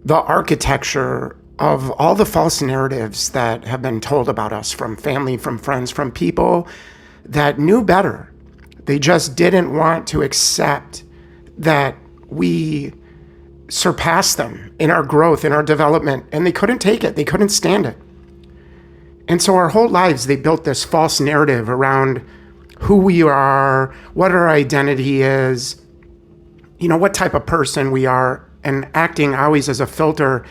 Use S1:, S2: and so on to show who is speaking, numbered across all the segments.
S1: the architecture of all the false narratives that have been told about us from family, from friends, from people that knew better. They just didn't want to accept that we surpassed them in our growth, in our development, and they couldn't take it. They couldn't stand it. And so our whole lives, they built this false narrative around who we are, what our identity is, what type of person we are, and acting always as a filter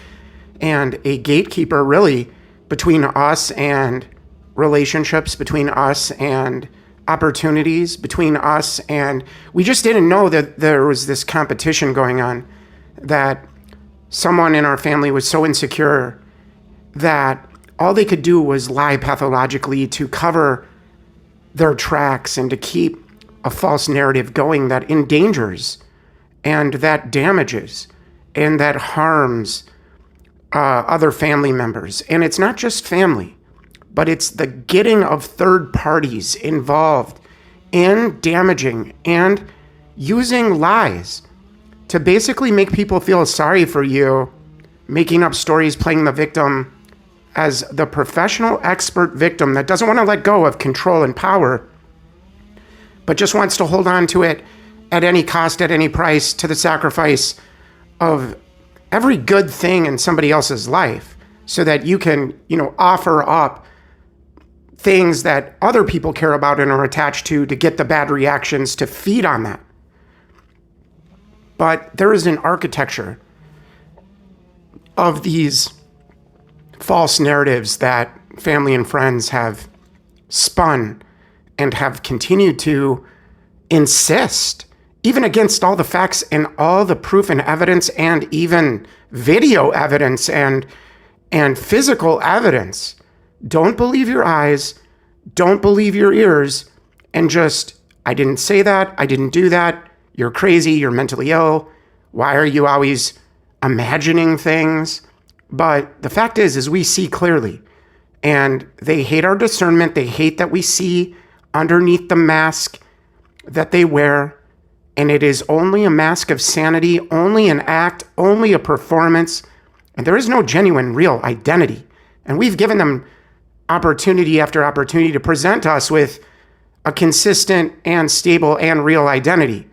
S1: and a gatekeeper, really, between us and relationships, between us and opportunities, between us and... We just didn't know that there was this competition going on, that someone in our family was so insecure that all they could do was lie pathologically to cover their tracks and to keep a false narrative going that endangers and that damages and that harms other family members. And it's not just family, but it's the getting of third parties involved in damaging and using lies to basically make people feel sorry for you, making up stories, playing the victim as the professional expert victim that doesn't want to let go of control and power, but just wants to hold on to it at any cost, at any price, to the sacrifice of every good thing in somebody else's life, so that you can, offer up things that other people care about and are attached to get the bad reactions, to feed on that. But there is an architecture of these false narratives that family and friends have spun and have continued to insist, even against all the facts and all the proof and evidence and even video evidence and physical evidence. Don't believe your eyes, don't believe your ears, and just, I didn't say that, I didn't do that, you're crazy, you're mentally ill, why are you always imagining things? But the fact is we see clearly, and they hate our discernment. They hate that we see underneath the mask that they wear, and it is only a mask of sanity, only an act, only a performance, and there is no genuine, real identity. And we've given them opportunity after opportunity to present us with a consistent and stable and real identity.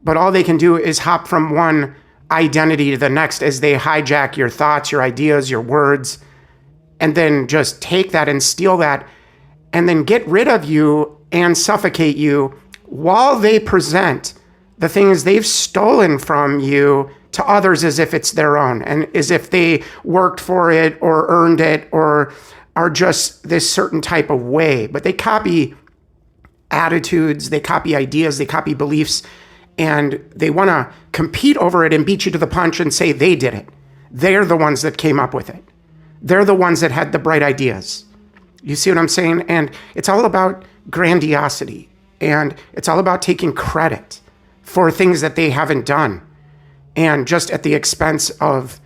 S1: But all they can do is hop from one identity to the next as they hijack your thoughts, your ideas, your words, and then just take that and steal that and then get rid of you and suffocate you while they present the things they've stolen from you to others as if it's their own and as if they worked for it or earned it or are just this certain type of way. But they copy attitudes, they copy ideas, they copy beliefs, and they want to compete over it and beat you to the punch and say they did it. They're the ones that came up with it. They're the ones that had the bright ideas. You see what I'm saying? And it's all about grandiosity, and it's all about taking credit for things that they haven't done, and just at the expense of,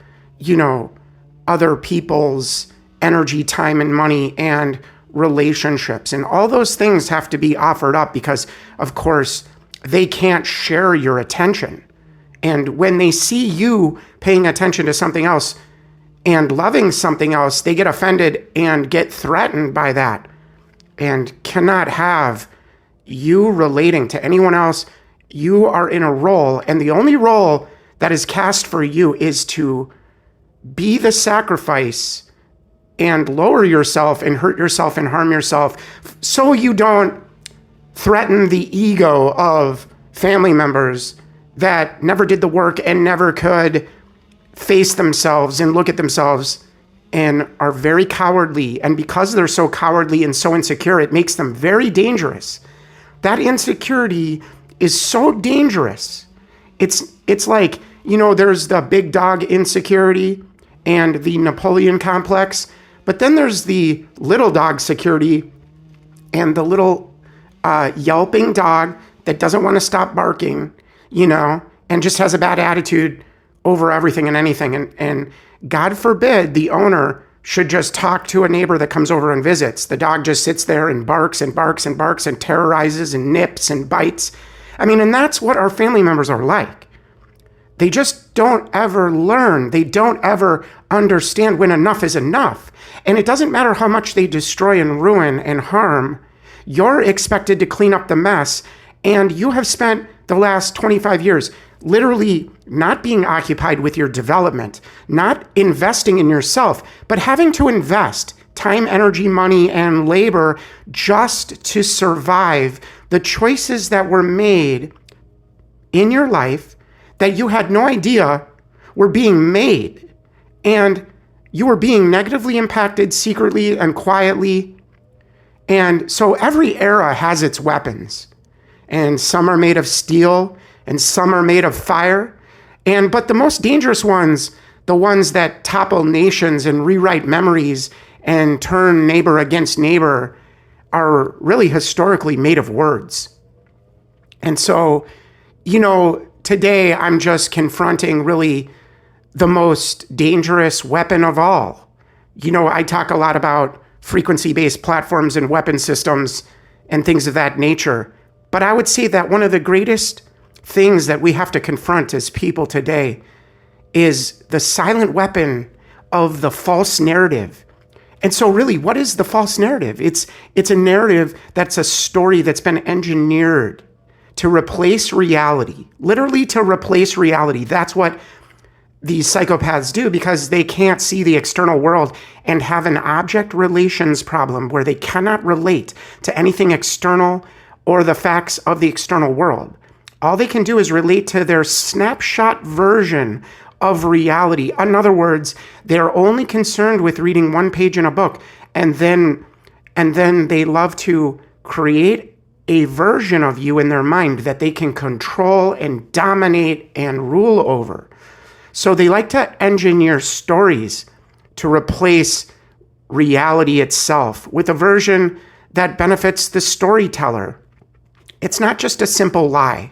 S1: other people's energy, time, and money, and relationships. And all those things have to be offered up because, of course, they can't share your attention. And when they see you paying attention to something else and loving something else, they get offended and get threatened by that and cannot have you relating to anyone else. You are in a role, and the only role that is cast for you is to be the sacrifice and lower yourself and hurt yourself and harm yourself so you don't threaten the ego of family members that never did the work and never could face themselves and look at themselves and are very cowardly. And because they're so cowardly and so insecure, it makes them very dangerous. That insecurity is so dangerous. It's like, there's the big dog insecurity and the Napoleon complex, but then there's the little dog security and the little yelping dog that doesn't want to stop barking, and just has a bad attitude over everything and anything. And God forbid the owner should just talk to a neighbor that comes over and visits. The dog just sits there and barks and barks and barks and terrorizes and nips and bites. And that's what our family members are like. They just don't ever learn. They don't ever understand when enough is enough. And it doesn't matter how much they destroy and ruin and harm. You're expected to clean up the mess. And you have spent the last 25 years literally not being occupied with your development, not investing in yourself, but having to invest time, energy, money, and labor just to survive the choices that were made in your life that you had no idea were being made. And you were being negatively impacted secretly and quietly. And so every era has its weapons. And some are made of steel, and some are made of fire. But the most dangerous ones, the ones that topple nations and rewrite memories and turn neighbor against neighbor, are really historically made of words. And so, today I'm just confronting really the most dangerous weapon of all. I talk a lot about frequency-based platforms and weapon systems and things of that nature. But I would say that one of the greatest things that we have to confront as people today is the silent weapon of the false narrative. And so really, what is the false narrative? It's a narrative that's a story that's been engineered to replace reality, literally to replace reality. That's what these psychopaths do, because they can't see the external world and have an object relations problem where they cannot relate to anything external or the facts of the external world. All they can do is relate to their snapshot version of reality. In other words, they're only concerned with reading one page in a book, and then they love to create a version of you in their mind that they can control and dominate and rule over. So they like to engineer stories to replace reality itself with a version that benefits the storyteller. It's not just a simple lie,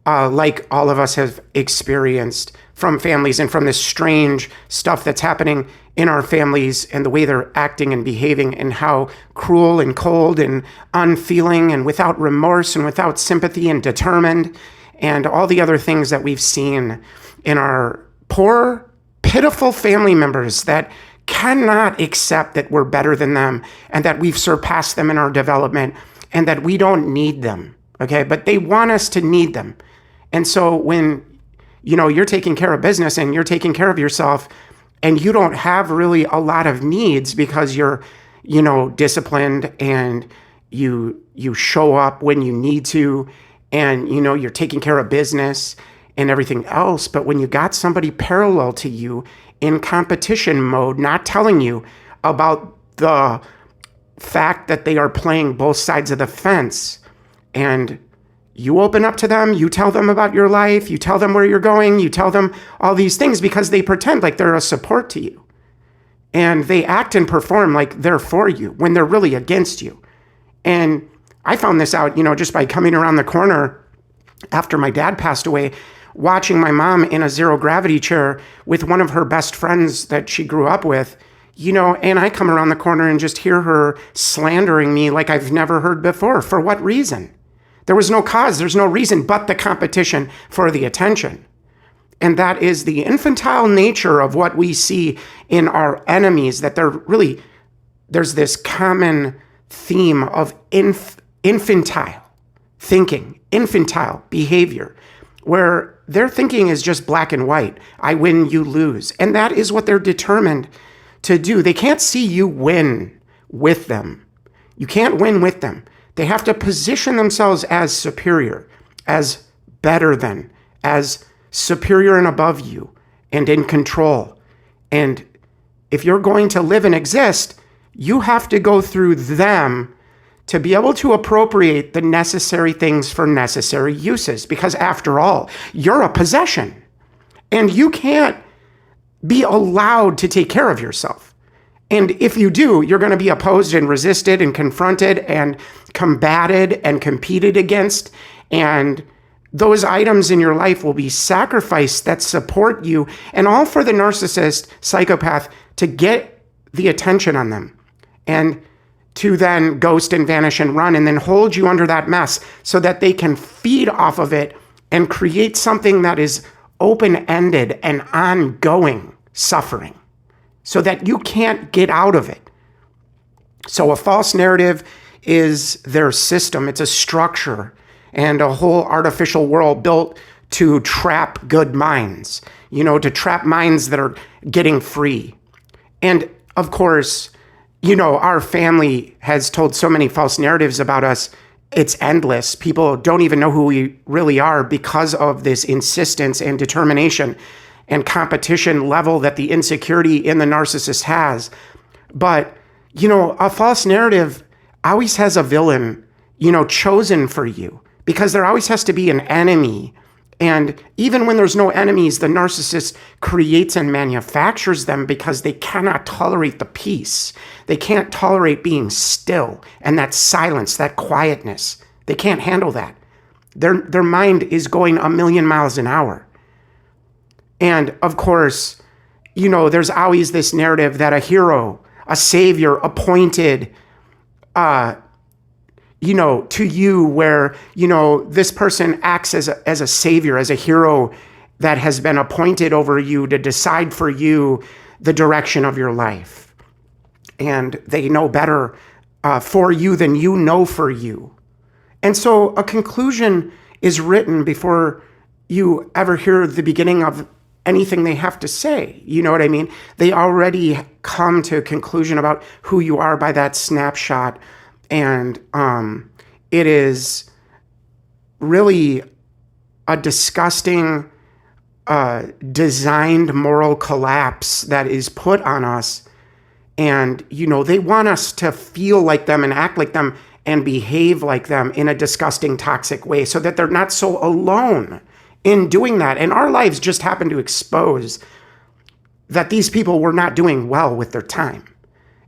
S1: like all of us have experienced from families and from this strange stuff that's happening in our families and the way they're acting and behaving and how cruel and cold and unfeeling and without remorse and without sympathy and determined and all the other things that we've seen in our poor, pitiful family members that cannot accept that we're better than them and that we've surpassed them in our development and that we don't need them, okay? But they want us to need them. And so when, you're taking care of business and you're taking care of yourself and you don't have really a lot of needs because you're, disciplined and you show up when you need to and, you're taking care of business and everything else. But when you got somebody parallel to you in competition mode, not telling you about the fact that they are playing both sides of the fence, and you open up to them, you tell them about your life, you tell them where you're going, you tell them all these things because they pretend like they're a support to you. And they act and perform like they're for you when they're really against you. And I found this out, just by coming around the corner after my dad passed away, watching my mom in a zero gravity chair with one of her best friends that she grew up with, and I come around the corner and just hear her slandering me like I've never heard before. For what reason? There was no cause, there's no reason but the competition for the attention. And that is the infantile nature of what we see in our enemies, that there's this common theme of infantile thinking, infantile behavior, where their thinking is just black and white. I win, you lose. And that is what they're determined to do. They can't see you win with them. You can't win with them. They have to position themselves as superior, as better than, as superior and above you, and in control. And if you're going to live and exist, you have to go through them to be able to appropriate the necessary things for necessary uses. Because after all, you're a possession. And you can't be allowed to take care of yourself. And if you do, you're going to be opposed and resisted and confronted and combated and competed against. And those items in your life will be sacrificed that support you, and all for the narcissist, psychopath, to get the attention on them and to then ghost and vanish and run and then hold you under that mess so that they can feed off of it and create something that is open-ended and ongoing suffering so that you can't get out of it. So a false narrative is their system. It's a structure and a whole artificial world built to trap good minds, to trap minds that are getting free. And of course, our family has told so many false narratives about us. It's endless. People don't even know who we really are because of this insistence and determination and competition level that the insecurity in the narcissist has. But, a false narrative always has a villain, chosen for you, because there always has to be an enemy. And even when there's no enemies, the narcissist creates and manufactures them because they cannot tolerate the peace. They can't tolerate being still and that silence, that quietness. They can't handle that. Their mind is going a million miles an hour. And of course, there's always this narrative that a hero, a savior appointed, to you, where, this person acts as a savior, as a hero that has been appointed over you to decide for you the direction of your life. And they know better for you than you know for you. And so a conclusion is written before you ever hear the beginning of anything they have to say. You know what I mean? They already come to a conclusion about who you are by that snapshot. And it is really a disgusting designed moral collapse that is put on us. And, they want us to feel like them and act like them and behave like them in a disgusting, toxic way so that they're not so alone in doing that. And our lives just happen to expose that these people were not doing well with their time.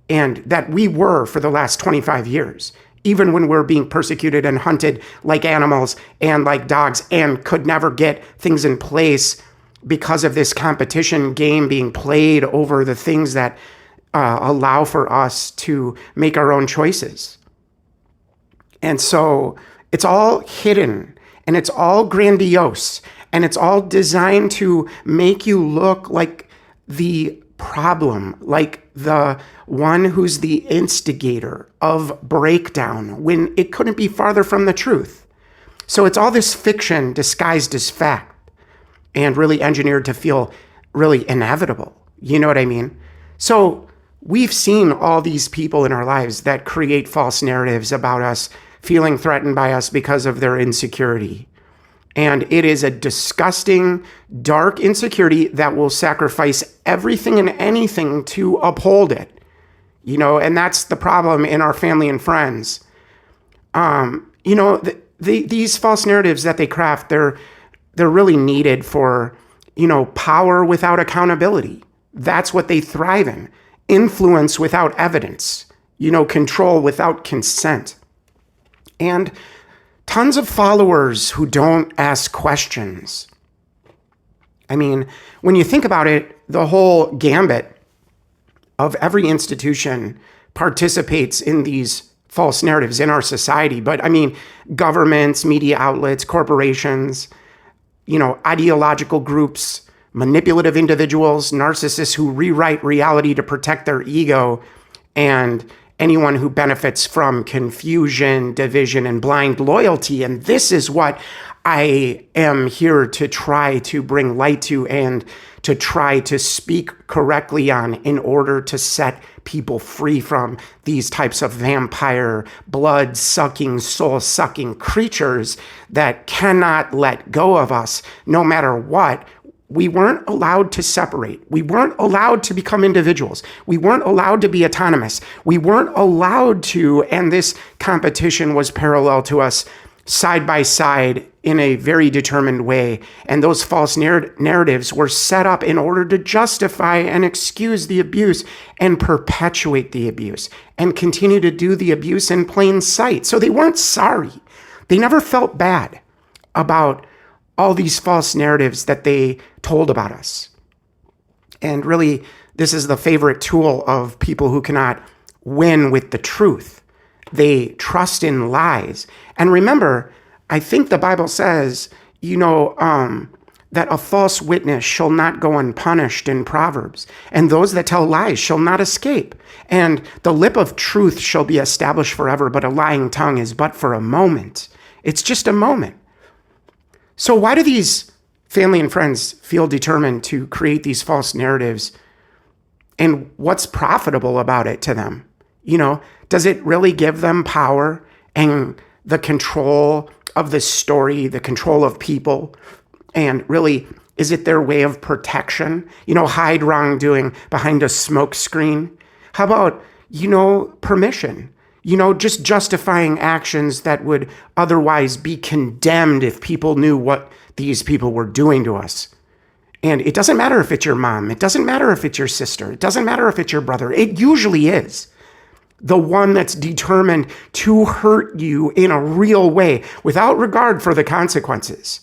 S1: And that we were for the last 25 years, even when we're being persecuted and hunted like animals and like dogs and could never get things in place because of this competition game being played over the things that allow for us to make our own choices. And so it's all hidden and it's all grandiose and it's all designed to make you look like the problem, like the one who's the instigator of breakdown when it couldn't be farther from the truth. So it's all this fiction disguised as fact and really engineered to feel really inevitable. You know what I mean? So we've seen all these people in our lives that create false narratives about us, feeling threatened by us because of their insecurity. And it is a disgusting, dark insecurity that will sacrifice everything and anything to uphold it. And that's the problem in our family and friends. These false narratives that they craft, they're really needed for, power without accountability. That's what they thrive in. Influence without evidence, control without consent. And tons of followers who don't ask questions. I mean, when you think about it, the whole gambit of every institution participates in these false narratives in our society. But I mean, governments, media outlets, corporations, ideological groups, manipulative individuals, narcissists who rewrite reality to protect their ego, and anyone who benefits from confusion, division, and blind loyalty. And this is what I am here to try to bring light to and to try to speak correctly on in order to set people free from these types of vampire, blood-sucking, soul-sucking creatures that cannot let go of us no matter what. We weren't allowed to separate. We weren't allowed to become individuals. We weren't allowed to be autonomous. We weren't allowed to, and this competition was parallel to us side by side in a very determined way. And those false narratives were set up in order to justify and excuse the abuse and perpetuate the abuse and continue to do the abuse in plain sight. So they weren't sorry. They never felt bad about all these false narratives that they told about us. And really, this is the favorite tool of people who cannot win with the truth. They trust in lies. And remember, I think the Bible says, that a false witness shall not go unpunished in Proverbs, and those that tell lies shall not escape. And the lip of truth shall be established forever, but a lying tongue is but for a moment. It's just a moment. So why do these family and friends feel determined to create these false narratives? And what's profitable about it to them? Does it really give them power and the control of the story, the control of people? And really, is it their way of protection? Hide wrongdoing behind a smoke screen? How about, permission? Just justifying actions that would otherwise be condemned if people knew what these people were doing to us. And it doesn't matter if it's your mom. It doesn't matter if it's your sister. It doesn't matter if it's your brother. It usually is the one that's determined to hurt you in a real way without regard for the consequences.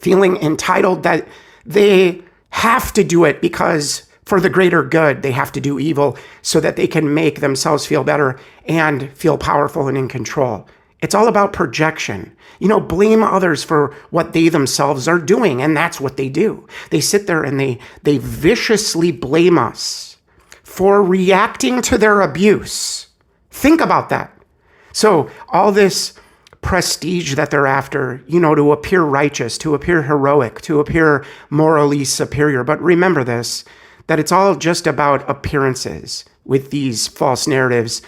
S1: Feeling entitled that they have to do it because for the greater good, they have to do evil so that they can make themselves feel better and feel powerful and in control. It's all about projection. Blame others for what they themselves are doing, and that's what they do. They sit there and they viciously blame us for reacting to their abuse. Think about that. So all this prestige that they're after, to appear righteous, to appear heroic, to appear morally superior. But remember this, that it's all just about appearances with these false narratives.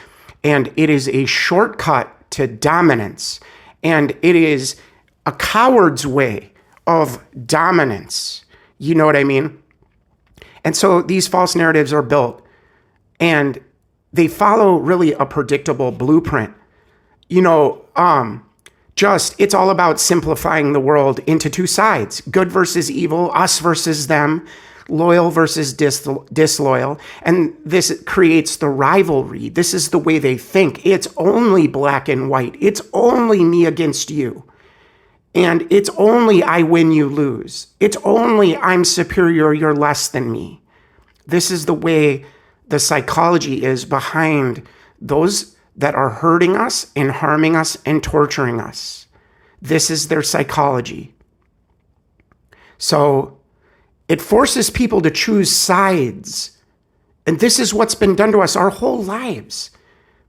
S1: And it is a shortcut to dominance. And it is a coward's way of dominance. You know what I mean? And so these false narratives are built and they follow really a predictable blueprint. It's all about simplifying the world into two sides, good versus evil, us versus them, loyal versus disloyal. And this creates the rivalry. This is the way they think. It's only black and white. It's only me against you. And it's only I win, you lose. It's only I'm superior, you're less than me. This is the way the psychology is behind those that are hurting us and harming us and torturing us. This is their psychology. So it forces people to choose sides. And this is what's been done to us our whole lives.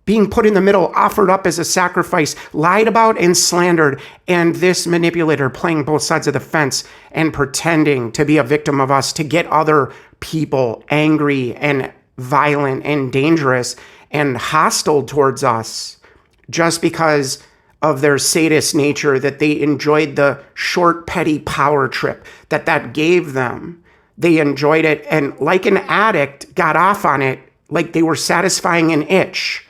S1: Being put in the middle, offered up as a sacrifice, lied about and slandered, and this manipulator playing both sides of the fence and pretending to be a victim of us to get other people angry and violent and dangerous and hostile towards us just because of their sadist nature, that they enjoyed the short, petty power trip that gave them. They enjoyed it and like an addict got off on it like they were satisfying an itch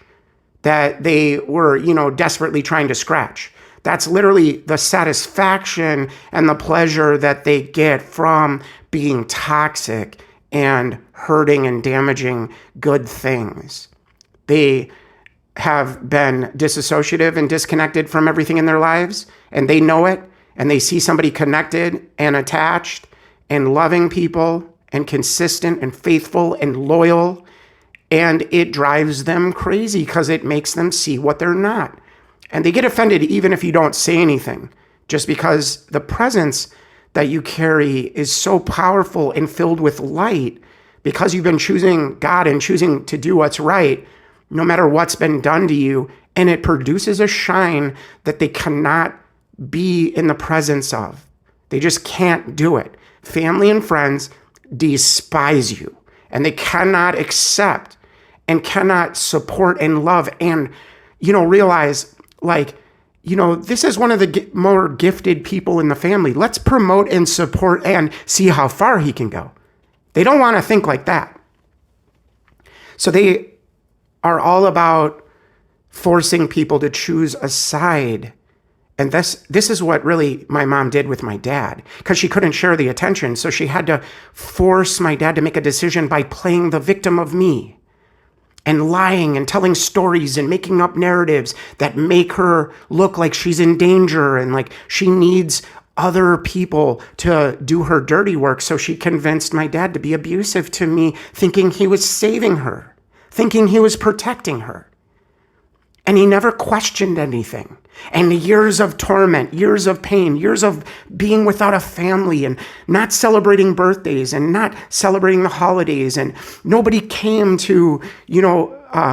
S1: that they were, desperately trying to scratch. That's literally the satisfaction and the pleasure that they get from being toxic and hurting and damaging good things. They have been disassociative and disconnected from everything in their lives, and they know it, and they see somebody connected and attached and loving people and consistent and faithful and loyal, and it drives them crazy because it makes them see what they're not. And they get offended even if you don't say anything, just because the presence that you carry is so powerful and filled with light because you've been choosing God and choosing to do what's right, no matter what's been done to you, and it produces a shine that they cannot be in the presence of. They just can't do it. Family and friends despise you, and they cannot accept and cannot support and love and, realize, this is one of the more gifted people in the family. Let's promote and support and see how far he can go. They don't want to think like that. So they are all about forcing people to choose a side. And this is what really my mom did with my dad, because she couldn't share the attention. So she had to force my dad to make a decision by playing the victim of me and lying and telling stories and making up narratives that make her look like she's in danger and like she needs other people to do her dirty work. So she convinced my dad to be abusive to me, thinking he was saving her, thinking he was protecting her. And he never questioned anything. And years of torment, years of pain, years of being without a family and not celebrating birthdays and not celebrating the holidays. And nobody came to,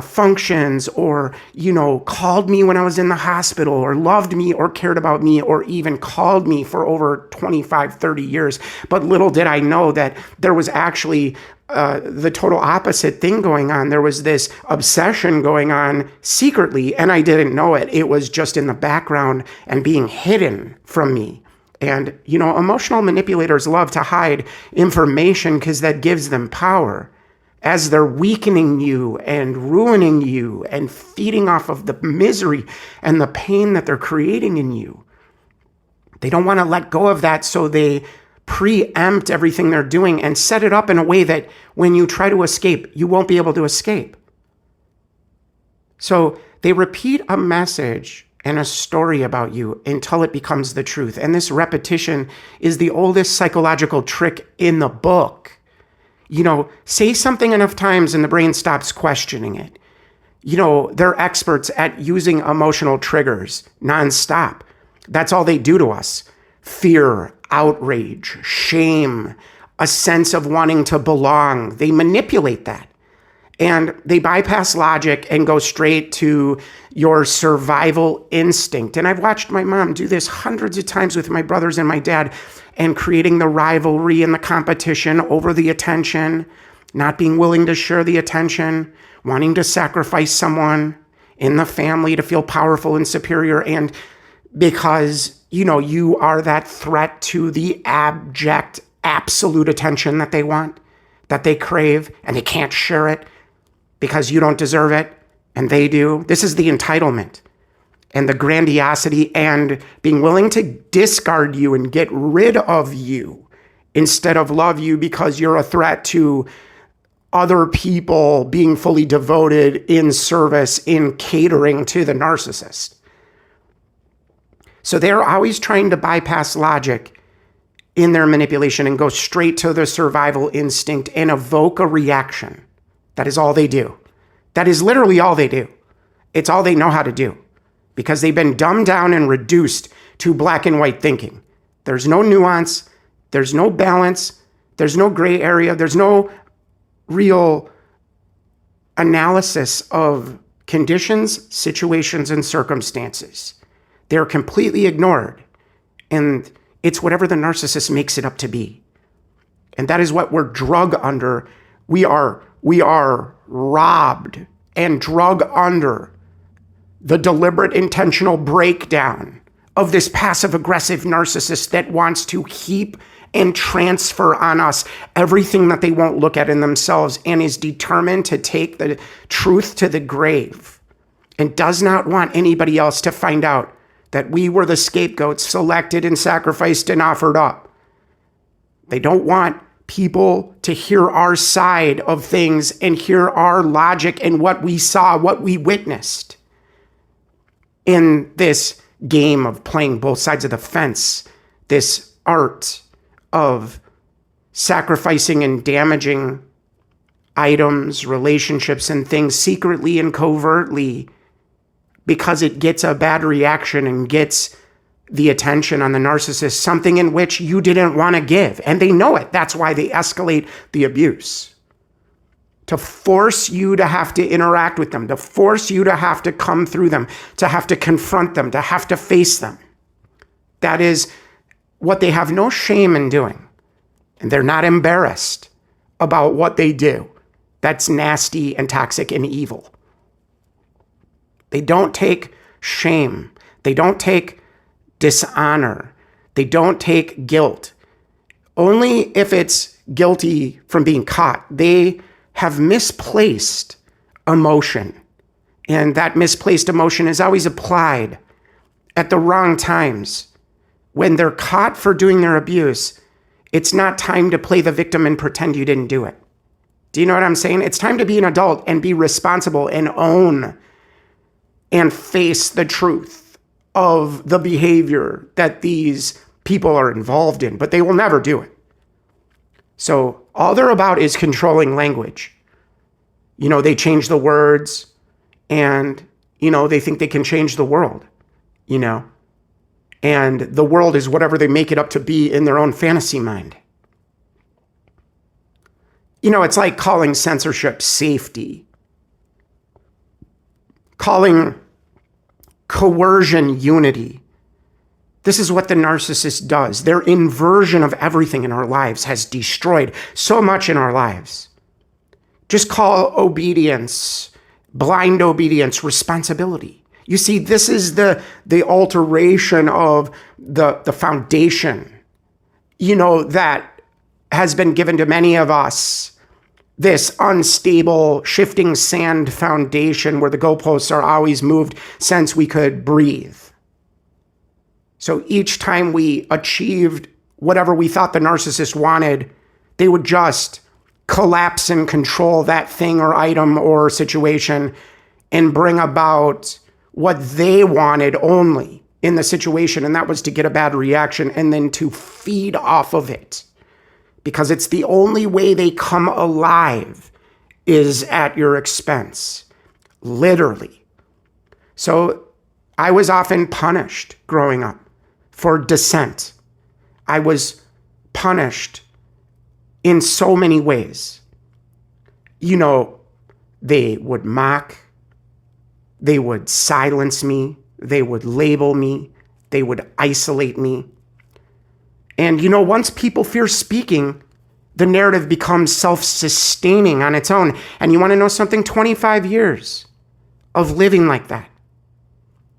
S1: functions or, called me when I was in the hospital or loved me or cared about me or even called me for over 25, 30 years. But little did I know that there was actually the total opposite thing going on. There was this obsession going on secretly, and I didn't know it. It was just in the background and being hidden from me. And, emotional manipulators love to hide information because that gives them power. As they're weakening you and ruining you and feeding off of the misery and the pain that they're creating in you. They don't want to let go of that, so they preempt everything they're doing and set it up in a way that when you try to escape, you won't be able to escape. So they repeat a message and a story about you until it becomes the truth. And this repetition is the oldest psychological trick in the book. Say something enough times and the brain stops questioning it. They're experts at using emotional triggers nonstop. That's all they do to us. Fear, outrage, shame, a sense of wanting to belong. They manipulate that. And they bypass logic and go straight to your survival instinct. And I've watched my mom do this hundreds of times with my brothers and my dad, and creating the rivalry and the competition over the attention, not being willing to share the attention, wanting to sacrifice someone in the family to feel powerful and superior. And because, you are that threat to the abject, absolute attention that they want, that they crave, and they can't share it because you don't deserve it, and they do. This is the entitlement and the grandiosity and being willing to discard you and get rid of you instead of love you because you're a threat to other people being fully devoted in service, in catering to the narcissist. So they're always trying to bypass logic in their manipulation and go straight to the survival instinct and evoke a reaction. That is all they do. That is literally all they do. It's all they know how to do because they've been dumbed down and reduced to black and white thinking. There's no nuance. There's no balance. There's no gray area. There's no real analysis of conditions, situations, and circumstances. They're completely ignored. And it's whatever the narcissist makes it up to be. And that is what we're drug under. We are robbed and drug under the deliberate intentional breakdown of this passive-aggressive narcissist that wants to heap and transfer on us everything that they won't look at in themselves and is determined to take the truth to the grave and does not want anybody else to find out that we were the scapegoats selected and sacrificed and offered up. They don't want people to hear our side of things and hear our logic and what we saw, what we witnessed in this game of playing both sides of the fence, this art of sacrificing and damaging items, relationships, and things secretly and covertly because it gets a bad reaction and gets the attention on the narcissist, something in which you didn't want to give. And they know it. That's why they escalate the abuse. To force you to have to interact with them, to force you to have to come through them, to have to confront them, to have to face them. That is what they have no shame in doing. And they're not embarrassed about what they do. That's nasty and toxic and evil. They don't take shame. They don't take dishonor. They don't take guilt. Only if it's guilty from being caught. They have misplaced emotion. And that misplaced emotion is always applied at the wrong times. When they're caught for doing their abuse, it's not time to play the victim and pretend you didn't do it. Do you know what I'm saying? It's time to be an adult and be responsible and own and face the truth of the behavior that these people are involved in, but they will never do it. So all they're about is controlling language. They change the words and, They think they can change the world, and the world is whatever they make it up to be in their own fantasy mind. It's like calling censorship safety, calling coercion unity. This is what the narcissist does. Their inversion of everything in our lives has destroyed so much in our lives. Just call obedience, blind obedience, responsibility. You see, this is the alteration of the foundation, that has been given to many of us. This unstable, shifting sand foundation where the goalposts are always moved since we could breathe. So each time we achieved whatever we thought the narcissist wanted, they would just collapse and control that thing or item or situation and bring about what they wanted only in the situation. And that was to get a bad reaction and then to feed off of it. Because it's the only way they come alive is at your expense, literally. So I was often punished growing up for dissent. I was punished in so many ways. They would mock, they would silence me, they would label me, they would isolate me. And once people fear speaking, the narrative becomes self-sustaining on its own. And you want to know something? 25 years of living like that.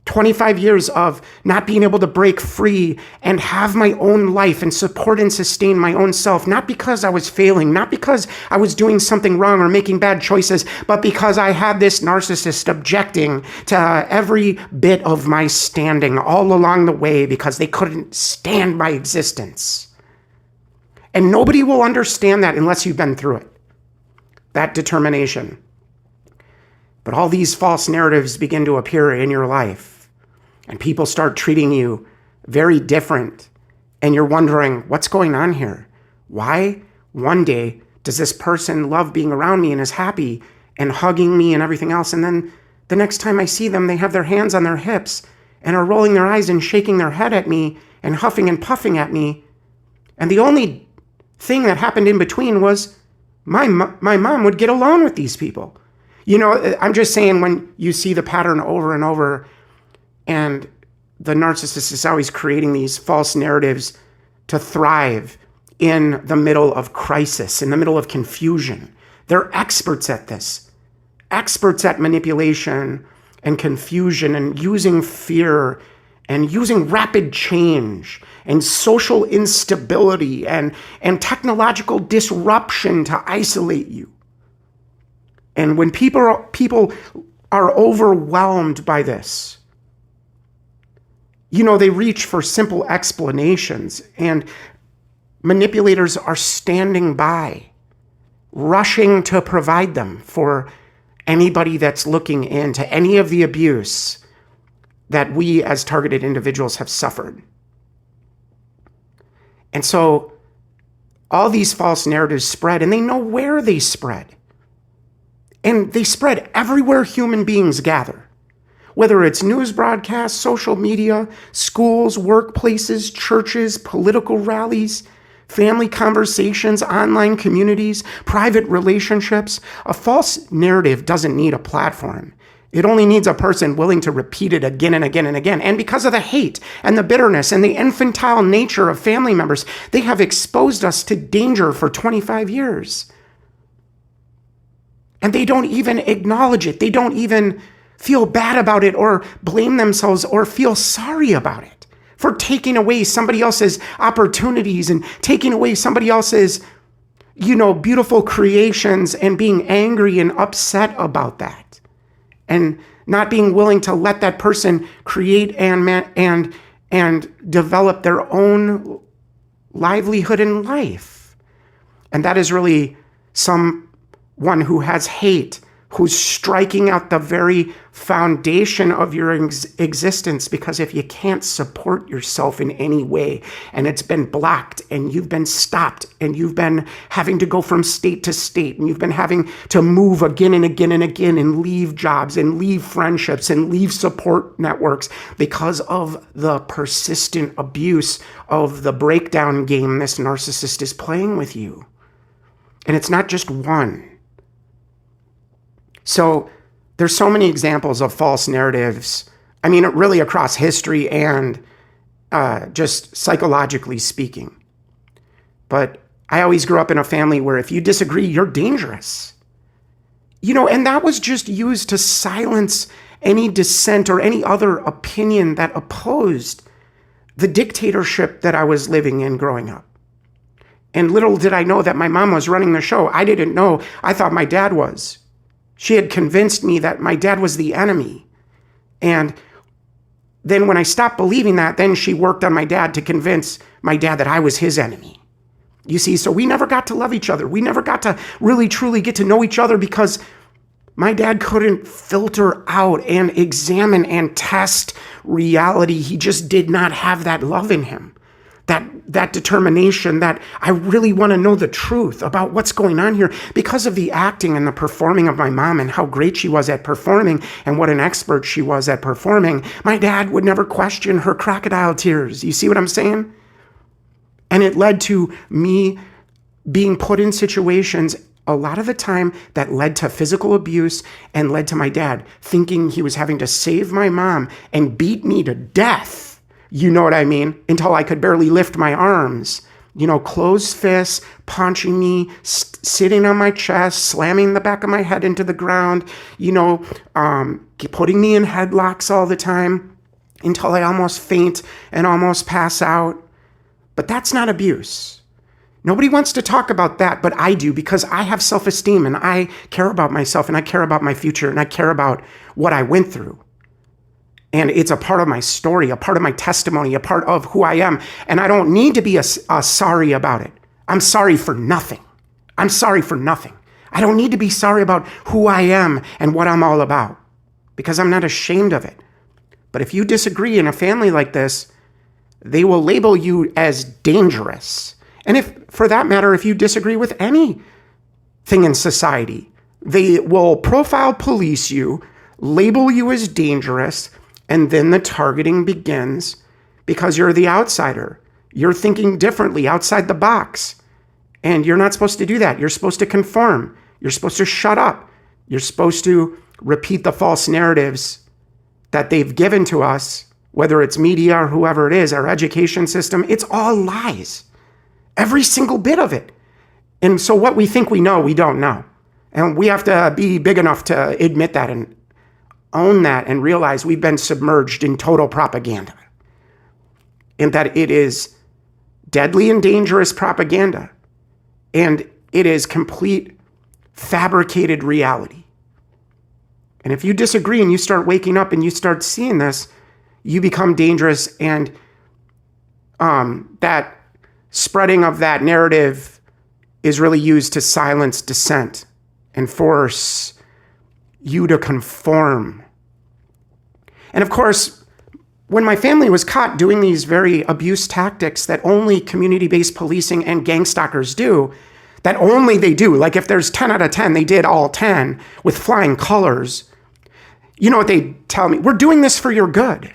S1: 25 years of not being able to break free and have my own life and support and sustain my own self, not because I was failing, not because I was doing something wrong or making bad choices, but because I had this narcissist objecting to every bit of my standing all along the way because they couldn't stand my existence. And nobody will understand that unless you've been through it, that determination. But all these false narratives begin to appear in your life. And people start treating you very different. And you're wondering, what's going on here? Why one day does this person love being around me and is happy and hugging me and everything else? And then the next time I see them, they have their hands on their hips and are rolling their eyes and shaking their head at me and huffing and puffing at me. And the only thing that happened in between was my mom would get along with these people. I'm just saying, when you see the pattern over and over, and the narcissist is always creating these false narratives to thrive in the middle of crisis, in the middle of confusion. They're experts at this, experts at manipulation and confusion and using fear and using rapid change and social instability and technological disruption to isolate you. And when people are overwhelmed by this, they reach for simple explanations, and manipulators are standing by, rushing to provide them for anybody that's looking into any of the abuse that we as targeted individuals have suffered. And so all these false narratives spread, and they know where they spread. And they spread everywhere human beings gather. Whether it's news broadcasts, social media, schools, workplaces, churches, political rallies, family conversations, online communities, private relationships, a false narrative doesn't need a platform. It only needs a person willing to repeat it again and again and again. And because of the hate and the bitterness and the infantile nature of family members, they have exposed us to danger for 25 years. And they don't even acknowledge it. They don't even feel bad about it or blame themselves or feel sorry about it for taking away somebody else's opportunities and taking away somebody else's, beautiful creations and being angry and upset about that and not being willing to let that person create and develop their own livelihood in life. And that is really someone who has hate, who's striking out the very foundation of your existence, because if you can't support yourself in any way and it's been blocked and you've been stopped and you've been having to go from state to state and you've been having to move again and again and again and leave jobs and leave friendships and leave support networks because of the persistent abuse of the breakdown game this narcissist is playing with you. And it's not just one. So there's so many examples of false narratives. I mean, really across history and just psychologically speaking. But I always grew up in a family where if you disagree, you're dangerous. And that was just used to silence any dissent or any other opinion that opposed the dictatorship that I was living in growing up. And little did I know that my mom was running the show. I didn't know. I thought my dad was. She had convinced me that my dad was the enemy. And then when I stopped believing that, then she worked on my dad to convince my dad that I was his enemy. You see, so we never got to love each other. We never got to really, truly get to know each other because my dad couldn't filter out and examine and test reality. He just did not have that love in him. That determination that I really want to know the truth about what's going on here because of the acting and the performing of my mom and how great she was at performing and what an expert she was at performing. My dad would never question her crocodile tears. You see what I'm saying? And it led to me being put in situations a lot of the time that led to physical abuse and led to my dad thinking he was having to save my mom and beat me to death. You know what I mean? Until I could barely lift my arms. Closed fists, punching me, sitting on my chest, slamming the back of my head into the ground, putting me in headlocks all the time until I almost faint and almost pass out. But that's not abuse. Nobody wants to talk about that, but I do because I have self-esteem and I care about myself and I care about my future and I care about what I went through. And it's a part of my story, a part of my testimony, a part of who I am. And I don't need to be sorry about it. I'm sorry for nothing. I'm sorry for nothing. I don't need to be sorry about who I am and what I'm all about because I'm not ashamed of it. But if you disagree in a family like this, they will label you as dangerous. And if, for that matter, if you disagree with anything in society, they will profile police you, label you as dangerous, and then the targeting begins because you're the outsider. You're thinking differently outside the box. And you're not supposed to do that. You're supposed to conform. You're supposed to shut up. You're supposed to repeat the false narratives that they've given to us, whether it's media or whoever it is, our education system. It's all lies. Every single bit of it. And so what we think we know, we don't know. And we have to be big enough to admit that and own that and realize we've been submerged in total propaganda and that it is deadly and dangerous propaganda and it is complete fabricated reality. And if you disagree and you start waking up and you start seeing this, you become dangerous, and that spreading of that narrative is really used to silence dissent and force you to conform. And of course, when my family was caught doing these very abuse tactics that only community-based policing and gang stalkers do, that only they do, like if there's 10 out of 10, they did all 10 with flying colors, you know what they tell me? We're doing this for your good.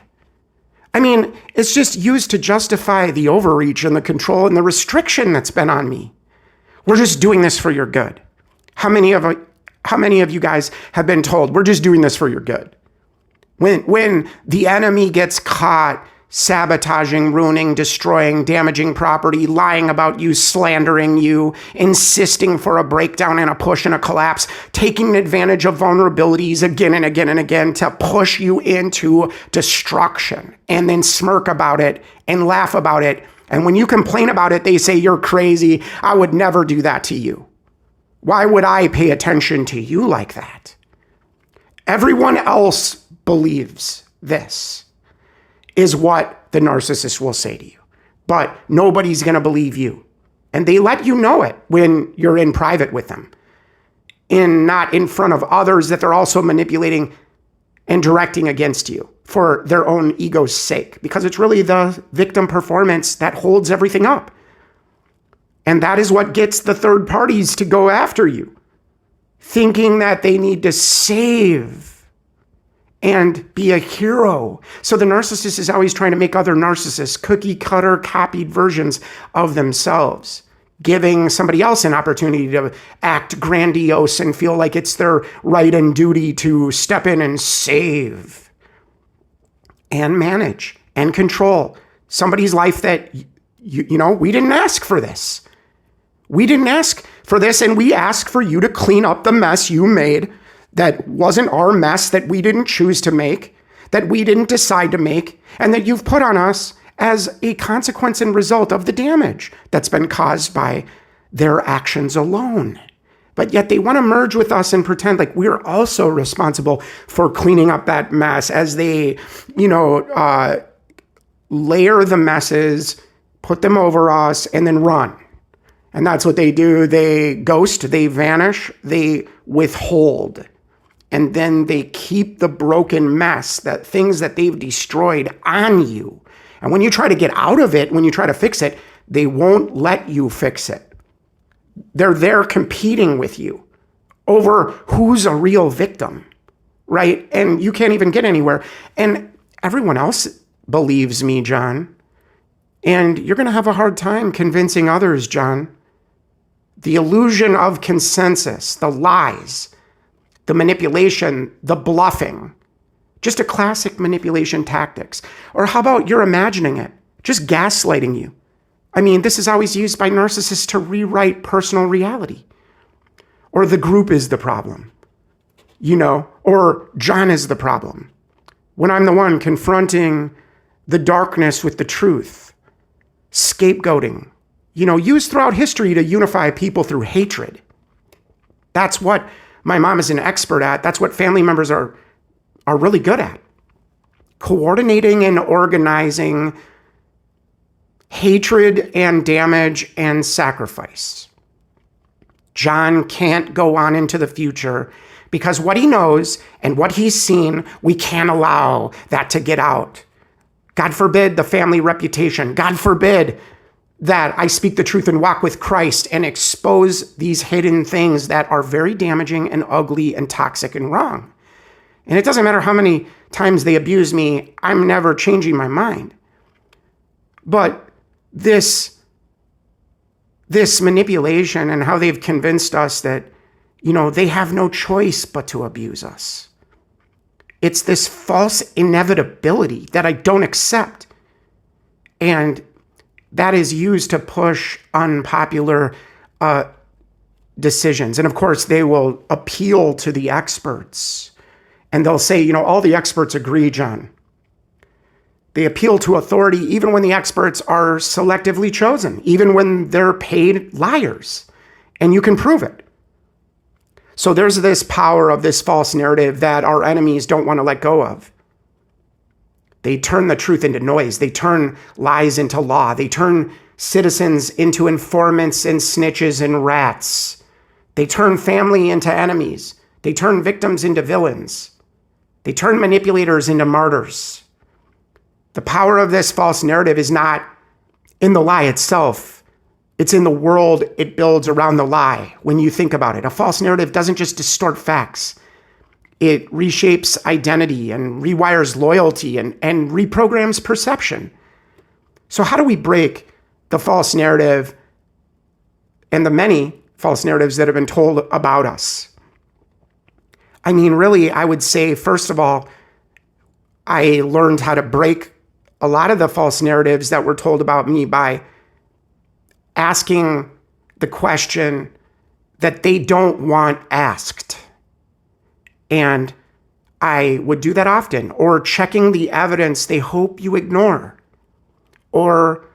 S1: I mean, it's just used to justify the overreach and the control and the restriction that's been on me. We're just doing this for your good. How many of you guys have been told, we're just doing this for your good? When the enemy gets caught sabotaging, ruining, destroying, damaging property, lying about you, slandering you, insisting for a breakdown and a push and a collapse, taking advantage of vulnerabilities again and again and again to push you into destruction, and then smirk about it and laugh about it. And when you complain about it, they say, you're crazy. I would never do that to you. Why would I pay attention to you like that? Everyone else believes this is what the narcissist will say to you. But nobody's going to believe you. And they let you know it when you're in private with them. not in front of others, that they're also manipulating and directing against you for their own ego's sake, because it's really the victim performance that holds everything up. And that is what gets the third parties to go after you, thinking that they need to save and be a hero. So the narcissist is always trying to make other narcissists cookie cutter copied versions of themselves, giving somebody else an opportunity to act grandiose and feel like it's their right and duty to step in and save and manage and control somebody's life that, we didn't ask for this. We didn't ask for this, and we ask for you to clean up the mess you made that wasn't our mess, that we didn't choose to make, that we didn't decide to make, and that you've put on us as a consequence and result of the damage that's been caused by their actions alone. But yet they want to merge with us and pretend like we're also responsible for cleaning up that mess as they, layer the messes, put them over us, and then run. And that's what they do. They ghost, they vanish, they withhold. And then they keep the broken mess, that things that they've destroyed, on you. And when you try to get out of it, when you try to fix it, they won't let you fix it. They're there competing with you over who's a real victim, right? And you can't even get anywhere. And everyone else believes me, John. And you're going to have a hard time convincing others, John. The illusion of consensus, the lies, the manipulation, the bluffing, just a classic manipulation tactics. Or how about you're imagining it, just gaslighting you? I mean, this is always used by narcissists to rewrite personal reality. Or the group is the problem, or John is the problem, when I'm the one confronting the darkness with the truth. Scapegoating, used throughout history to unify people through hatred. That's what my mom is an expert at. That's what family members are really good at. Coordinating and organizing hatred and damage and sacrifice. John can't go on into the future because what he knows and what he's seen, we can't allow that to get out. God forbid the family reputation. God forbid that I speak the truth and walk with Christ and expose these hidden things that are very damaging and ugly and toxic and wrong. And it doesn't matter how many times they abuse me, I'm never changing my mind. But this manipulation and how they've convinced us that, they have no choice but to abuse us. It's this false inevitability that I don't accept. And that is used to push unpopular decisions. And of course, they will appeal to the experts. And they'll say, all the experts agree, John. They appeal to authority even when the experts are selectively chosen, even when they're paid liars. And you can prove it. So there's this power of this false narrative that our enemies don't want to let go of. They turn the truth into noise. They turn lies into law. They turn citizens into informants and snitches and rats. They turn family into enemies. They turn victims into villains. They turn manipulators into martyrs. The power of this false narrative is not in the lie itself. It's in the world it builds around the lie when you think about it. A false narrative doesn't just distort facts. It reshapes identity and rewires loyalty and reprograms perception. So how do we break the false narrative and the many false narratives that have been told about us? I mean, really, I would say, first of all, I learned how to break a lot of the false narratives that were told about me by asking the question that they don't want asked. And I would do that often, or checking the evidence they hope you ignore, or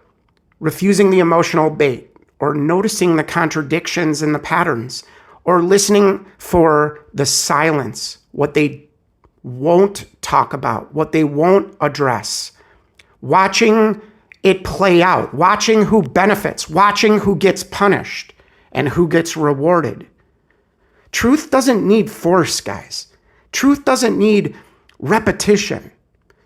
S1: refusing the emotional bait, or noticing the contradictions and the patterns, or listening for the silence, what they won't talk about, what they won't address, watching it play out, watching who benefits, watching who gets punished and who gets rewarded. Truth doesn't need force, guys. Truth doesn't need repetition.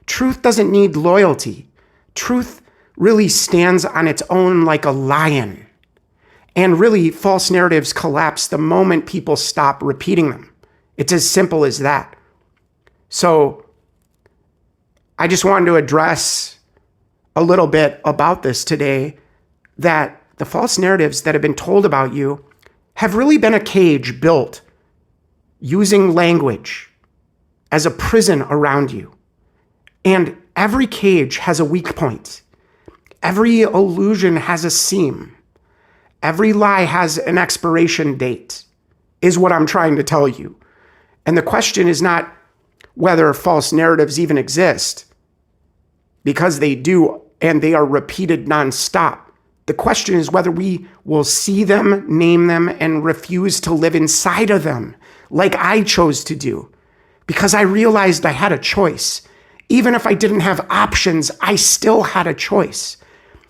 S1: Truth doesn't need loyalty. Truth really stands on its own like a lion. And really, false narratives collapse the moment people stop repeating them. It's as simple as that. So I just wanted to address a little bit about this today, that the false narratives that have been told about you have really been a cage built using language as a prison around you. And every cage has a weak point. Every illusion has a seam. Every lie has an expiration date, is what I'm trying to tell you. And the question is not whether false narratives even exist, because they do, and they are repeated nonstop. The question is whether we will see them, name them, and refuse to live inside of them, like I chose to do, because I realized I had a choice. Even if I didn't have options, I still had a choice.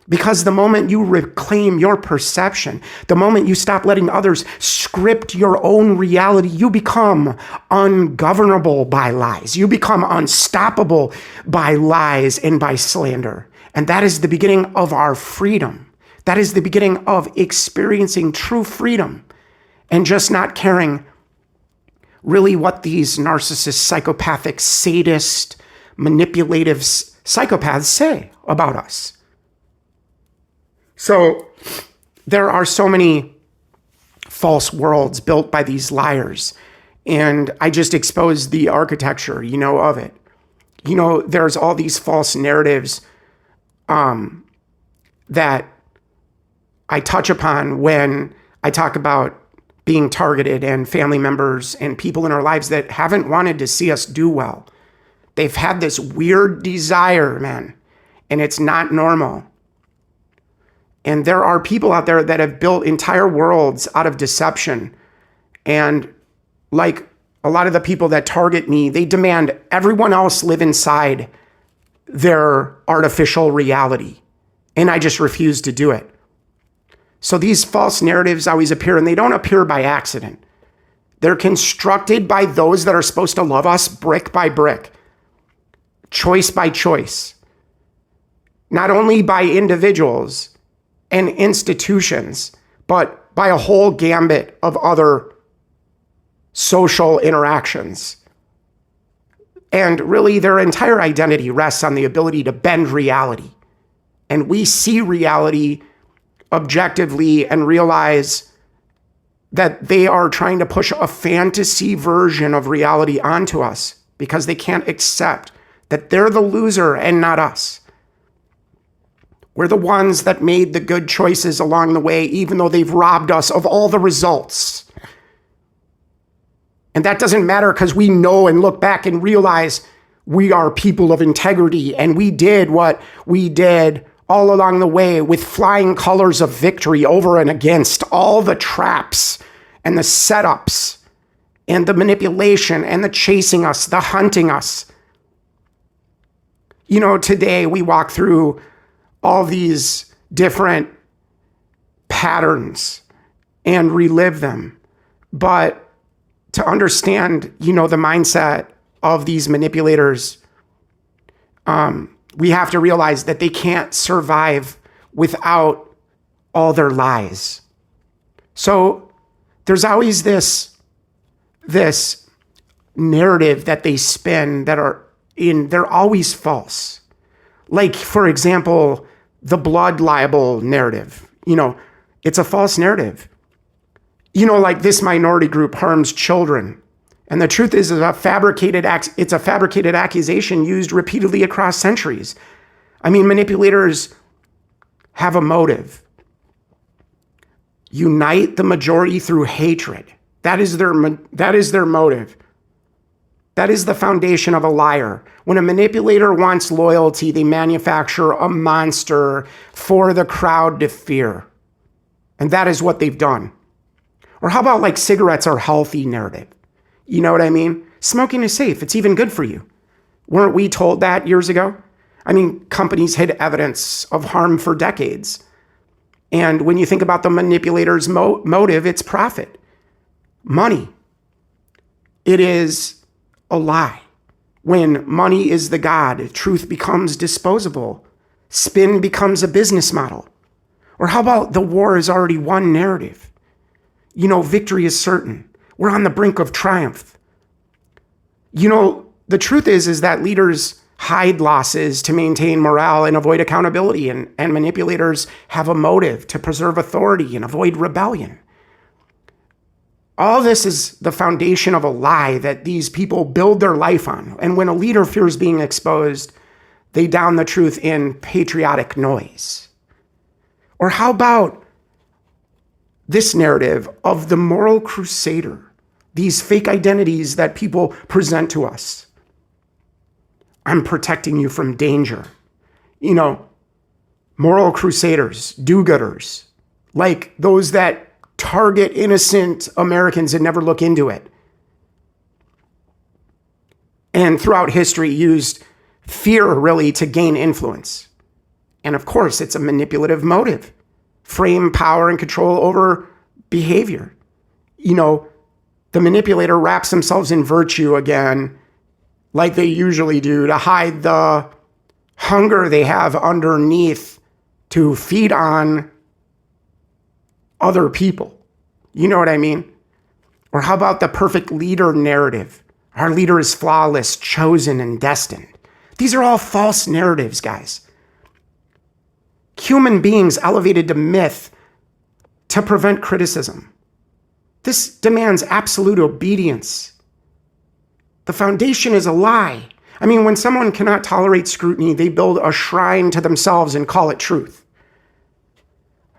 S1: Because the moment you reclaim your perception, the moment you stop letting others script your own reality, you become ungovernable by lies. You become unstoppable by lies and by slander. And that is the beginning of our freedom. That is the beginning of experiencing true freedom and just not caring really what these narcissist, psychopathic, sadist, manipulative psychopaths say about us. So there are so many false worlds built by these liars. And I just exposed the architecture, of it. There's all these false narratives that I touch upon when I talk about being targeted and family members and people in our lives that haven't wanted to see us do well. They've had this weird desire, man, and it's not normal. And there are people out there that have built entire worlds out of deception. And like a lot of the people that target me, they demand everyone else live inside their artificial reality. And I just refuse to do it. So these false narratives always appear, and they don't appear by accident. They're constructed by those that are supposed to love us brick by brick, choice by choice. Not only by individuals and institutions, but by a whole gambit of other social interactions. And really, their entire identity rests on the ability to bend reality. And we see reality objectively and realize that they are trying to push a fantasy version of reality onto us because they can't accept that they're the loser and not us. We're the ones that made the good choices along the way, even though they've robbed us of all the results. And that doesn't matter because we know and look back and realize we are people of integrity and we did what we did all along the way with flying colors of victory over and against all the traps and the setups and the manipulation and the chasing us, the hunting us. Today we walk through all these different patterns and relive them. But to understand, the mindset of these manipulators, we have to realize that they can't survive without all their lies. So there's always this narrative that they spin they're always false. Like, for example, the blood libel narrative. It's a false narrative. Like this minority group harms children. And the truth is, it's a fabricated accusation used repeatedly across centuries. Manipulators have a motive. Unite the majority through hatred. That is their motive. That is the foundation of a liar. When a manipulator wants loyalty, they manufacture a monster for the crowd to fear. And that is what they've done. Or how about like cigarettes are healthy narrative? You know what I mean? Smoking is safe. It's even good for you. Weren't we told that years ago? Companies hid evidence of harm for decades. And when you think about the manipulator's motive, it's profit, money. It is a lie. When money is the god, truth becomes disposable. Spin becomes a business model. Or how about the war is already won narrative? Victory is certain. We're on the brink of triumph. The truth is that leaders hide losses to maintain morale and avoid accountability, and manipulators have a motive to preserve authority and avoid rebellion. All this is the foundation of a lie that these people build their life on. And when a leader fears being exposed, they down the truth in patriotic noise. Or how about this narrative of the moral crusader, these fake identities that people present to us? I'm protecting you from danger. Moral crusaders, do-gooders, like those that target innocent Americans and never look into it. And throughout history used fear really to gain influence. And of course, it's a manipulative motive. Frame power and control over behavior. The manipulator wraps themselves in virtue again, like they usually do, to hide the hunger they have underneath to feed on other people. You know what I mean? Or how about the perfect leader narrative? Our leader is flawless, chosen, and destined. These are all false narratives, guys. Human beings elevated to myth to prevent criticism. This demands absolute obedience. The foundation is a lie. When someone cannot tolerate scrutiny, they build a shrine to themselves and call it truth.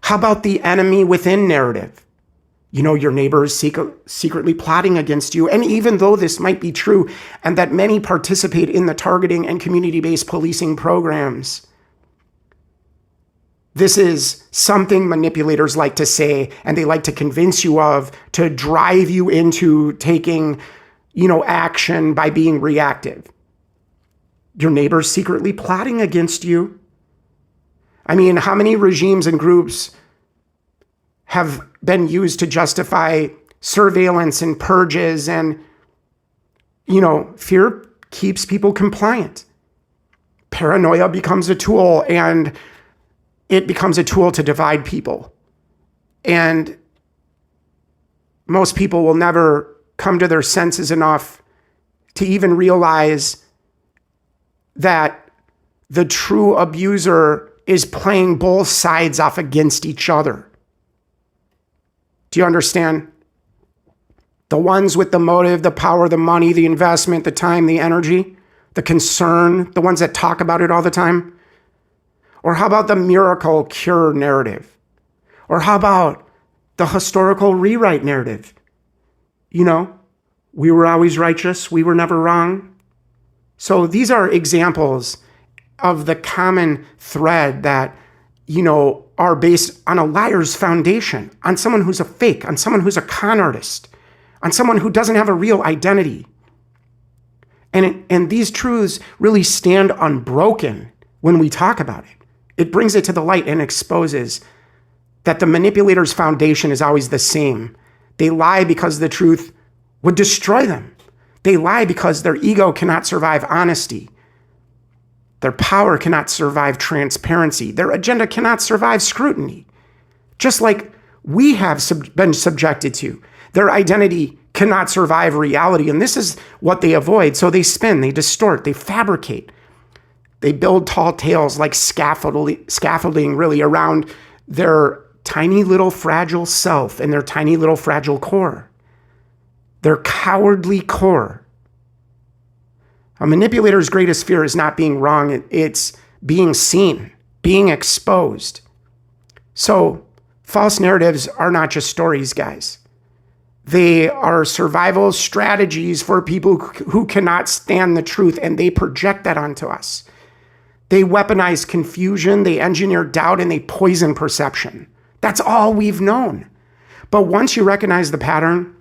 S1: How about the enemy within narrative? Your neighbor is secretly plotting against you. And even though this might be true, and that many participate in the targeting and community-based policing programs, this is something manipulators like to say, and they like to convince you of, to drive you into taking, action by being reactive. Your neighbor's secretly plotting against you. How many regimes and groups have been used to justify surveillance and purges, and, fear keeps people compliant. Paranoia becomes a tool, and it becomes a tool to divide people. And most people will never come to their senses enough to even realize that the true abuser is playing both sides off against each other. Do you understand? The ones with the motive, the power, the money, the investment, the time, the energy, the concern, the ones that talk about it all the time. Or how about the miracle cure narrative? Or how about the historical rewrite narrative? We were always righteous, we were never wrong. So these are examples of the common thread that, are based on a liar's foundation, on someone who's a fake, on someone who's a con artist, on someone who doesn't have a real identity. And these truths really stand unbroken when we talk about it. It brings it to the light and exposes that the manipulator's foundation is always the same. They lie because the truth would destroy them. They lie because their ego cannot survive honesty. Their power cannot survive transparency. Their agenda cannot survive scrutiny. Just like we have been subjected to. Their identity cannot survive reality. And this is what they avoid. So they spin, they distort, they fabricate. They build tall tales like scaffolding really around their tiny little fragile self and their tiny little fragile core. Their cowardly core. A manipulator's greatest fear is not being wrong. It's being seen, being exposed. So false narratives are not just stories, guys. They are survival strategies for people who cannot stand the truth, and they project that onto us. They weaponize confusion, they engineer doubt, and they poison perception. That's all we've known. But once you recognize the pattern,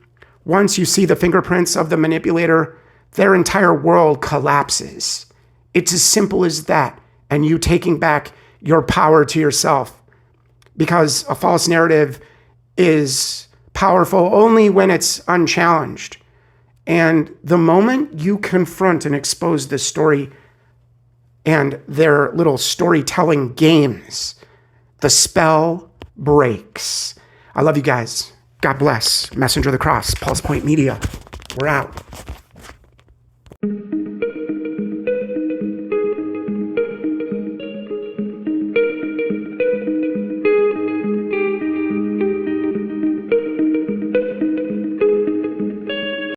S1: once you see the fingerprints of the manipulator, their entire world collapses. It's as simple as that. And you taking back your power to yourself. Because a false narrative is powerful only when it's unchallenged. And the moment you confront and expose this story and their little storytelling games, the spell breaks. I love you guys. God bless. Messenger of the Cross, Pulse Point Media. We're out.